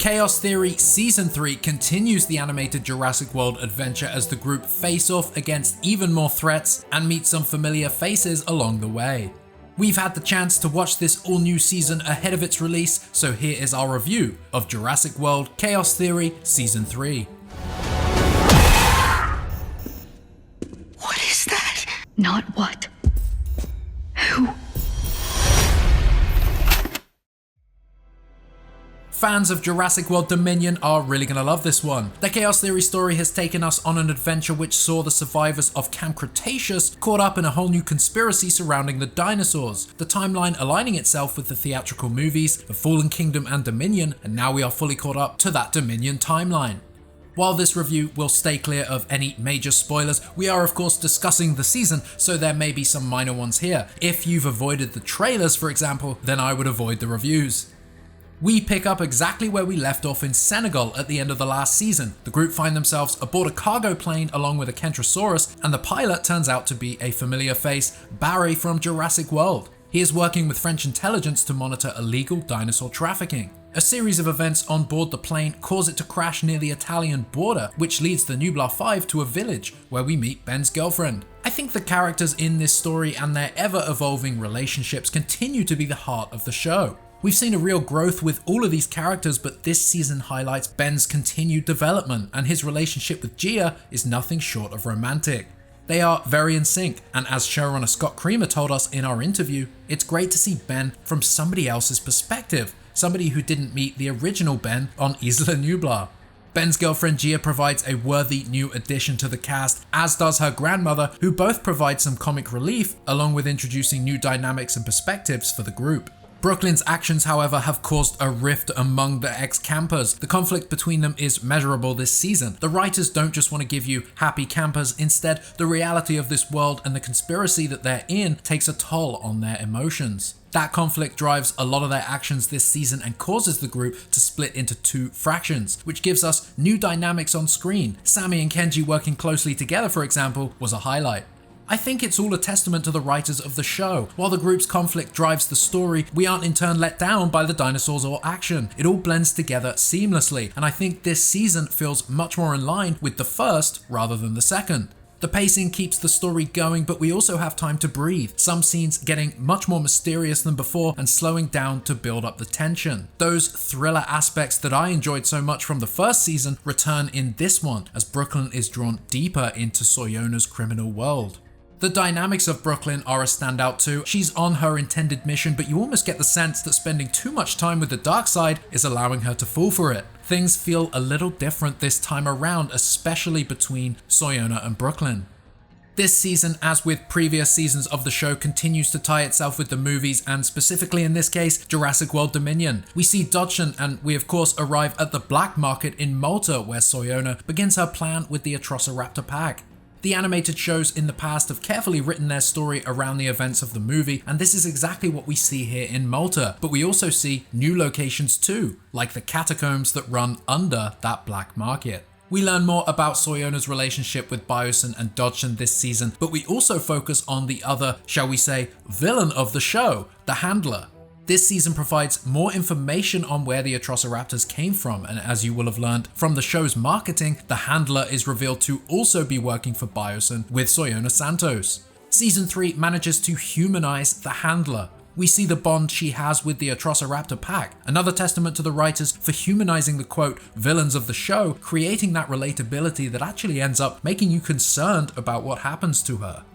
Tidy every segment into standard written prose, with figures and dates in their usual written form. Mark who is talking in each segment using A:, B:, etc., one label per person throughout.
A: Chaos Theory Season 3 continues the animated Jurassic World adventure as the group face off against even more threats and meet some familiar faces along the way. We've had the chance to watch this all new season ahead of its release, so here is our review of Jurassic World Chaos Theory Season 3.
B: What is that? Not what. Who?
A: Fans of Jurassic World Dominion are really gonna love this one. The Chaos Theory story has taken us on an adventure which saw the survivors of Camp Cretaceous caught up in a whole new conspiracy surrounding the dinosaurs, the timeline aligning itself with the theatrical movies, The Fallen Kingdom and Dominion, and now we are fully caught up to that Dominion timeline. While this review will stay clear of any major spoilers, we are of course discussing the season, so there may be some minor ones here. If you've avoided the trailers, for example, then I would avoid the reviews. We pick up exactly where we left off in Senegal at the end of the last season. The group find themselves aboard a cargo plane along with a Kentrosaurus, and the pilot turns out to be a familiar face, Barry from Jurassic World. He is working with French intelligence to monitor illegal dinosaur trafficking. A series of events on board the plane cause it to crash near the Italian border, which leads the Nublar 5 to a village where we meet Ben's girlfriend. I think the characters in this story and their ever-evolving relationships continue to be the heart of the show. We've seen a real growth with all of these characters, but this season highlights Ben's continued development, and his relationship with Gia is nothing short of romantic. They are very in sync, and as showrunner Scott Creamer told us in our interview, it's great to see Ben from somebody else's perspective, somebody who didn't meet the original Ben on Isla Nublar. Ben's girlfriend Gia provides a worthy new addition to the cast, as does her grandmother, who both provide some comic relief, along with introducing new dynamics and perspectives for the group. Brooklyn's actions, however, have caused a rift among the ex-campers. The conflict between them is measurable this season. The writers don't just want to give you happy campers, instead, the reality of this world and the conspiracy that they're in takes a toll on their emotions. That conflict drives a lot of their actions this season and causes the group to split into two fractions, which gives us new dynamics on screen. Sammy and Kenji working closely together, for example, was a highlight. I think it's all a testament to the writers of the show. While the group's conflict drives the story, we aren't in turn let down by the dinosaurs or action. It all blends together seamlessly, and I think this season feels much more in line with the first rather than the second. The pacing keeps the story going, but we also have time to breathe, some scenes getting much more mysterious than before and slowing down to build up the tension. Those thriller aspects that I enjoyed so much from the first season return in this one, as Brooklyn is drawn deeper into Soyona's criminal world. The dynamics of Brooklyn are a standout too. She's on her intended mission, but you almost get the sense that spending too much time with the dark side is allowing her to fall for it. Things feel a little different this time around, especially between Soyona and Brooklyn. This season, as with previous seasons of the show, continues to tie itself with the movies, and specifically in this case, Jurassic World Dominion. We see Dodgson, and we of course arrive at the black market in Malta, where Soyona begins her plan with the Atrociraptor pack. The animated shows in the past have carefully written their story around the events of the movie, and this is exactly what we see here in Malta, but we also see new locations too, like the catacombs that run under that black market. We learn more about Soyona's relationship with Biosyn and Dodgson this season, but we also focus on the other, shall we say, villain of the show, the Handler. This season provides more information on where the Atrociraptors came from, and as you will have learned from the show's marketing, the Handler is revealed to also be working for Biosyn with Soyona Santos. Season 3 manages to humanize the Handler. We see the bond she has with the Atrociraptor pack, another testament to the writers for humanizing the quote villains of the show, creating that relatability that actually ends up making you concerned about what happens to her.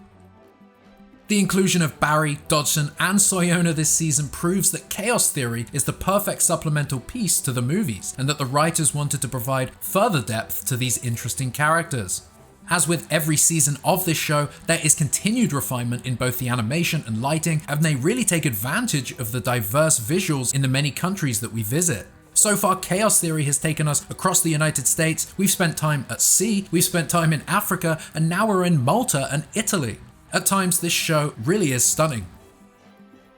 A: The inclusion of Barry, Dodgson, and Soyona this season proves that Chaos Theory is the perfect supplemental piece to the movies, and that the writers wanted to provide further depth to these interesting characters. As with every season of this show, there is continued refinement in both the animation and lighting, and they really take advantage of the diverse visuals in the many countries that we visit. So far, Chaos Theory has taken us across the United States, we've spent time at sea, we've spent time in Africa, and now we're in Malta and Italy. At times, this show really is stunning.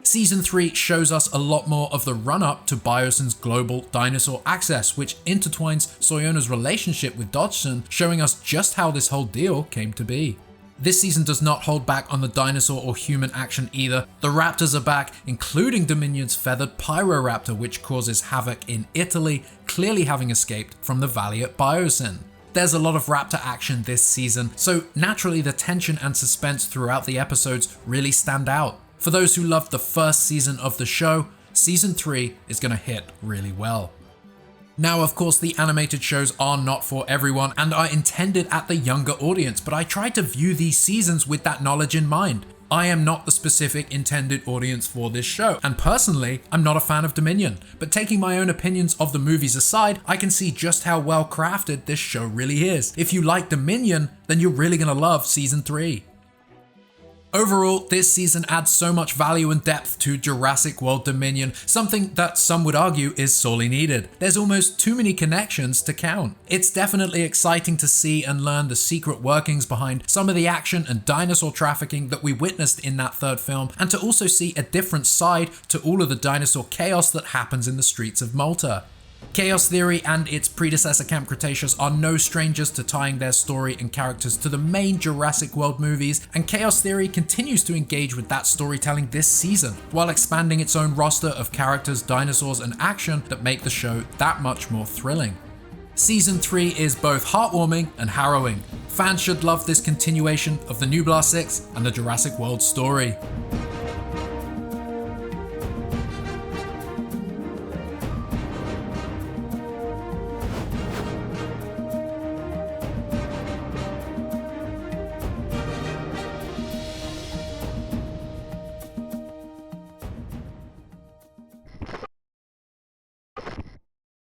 A: Season 3 shows us a lot more of the run-up to Biosyn's global dinosaur access, which intertwines Soyona's relationship with Dodgson, showing us just how this whole deal came to be. This season does not hold back on the dinosaur or human action either. The raptors are back, including Dominion's feathered Pyroraptor, which causes havoc in Italy, clearly having escaped from the valley at Biosyn. There's a lot of raptor action this season, so naturally the tension and suspense throughout the episodes really stand out. For those who loved the first season of the show, season 3 is going to hit really well. Now, of course, the animated shows are not for everyone and are intended at the younger audience, but I tried to view these seasons with that knowledge in mind. I am not the specific intended audience for this show, and personally, I'm not a fan of Dominion, but taking my own opinions of the movies aside, I can see just how well crafted this show really is. If you like Dominion, then you're really gonna love season 3. Overall, this season adds so much value and depth to Jurassic World Dominion, something that some would argue is sorely needed. There's almost too many connections to count. It's definitely exciting to see and learn the secret workings behind some of the action and dinosaur trafficking that we witnessed in that third film, and to also see a different side to all of the dinosaur chaos that happens in the streets of Malta. Chaos Theory and its predecessor Camp Cretaceous are no strangers to tying their story and characters to the main Jurassic World movies, and Chaos Theory continues to engage with that storytelling this season, while expanding its own roster of characters, dinosaurs, and action that make the show that much more thrilling. Season 3 is both heartwarming and harrowing. Fans should love this continuation of the Nublar 6 and the Jurassic World story.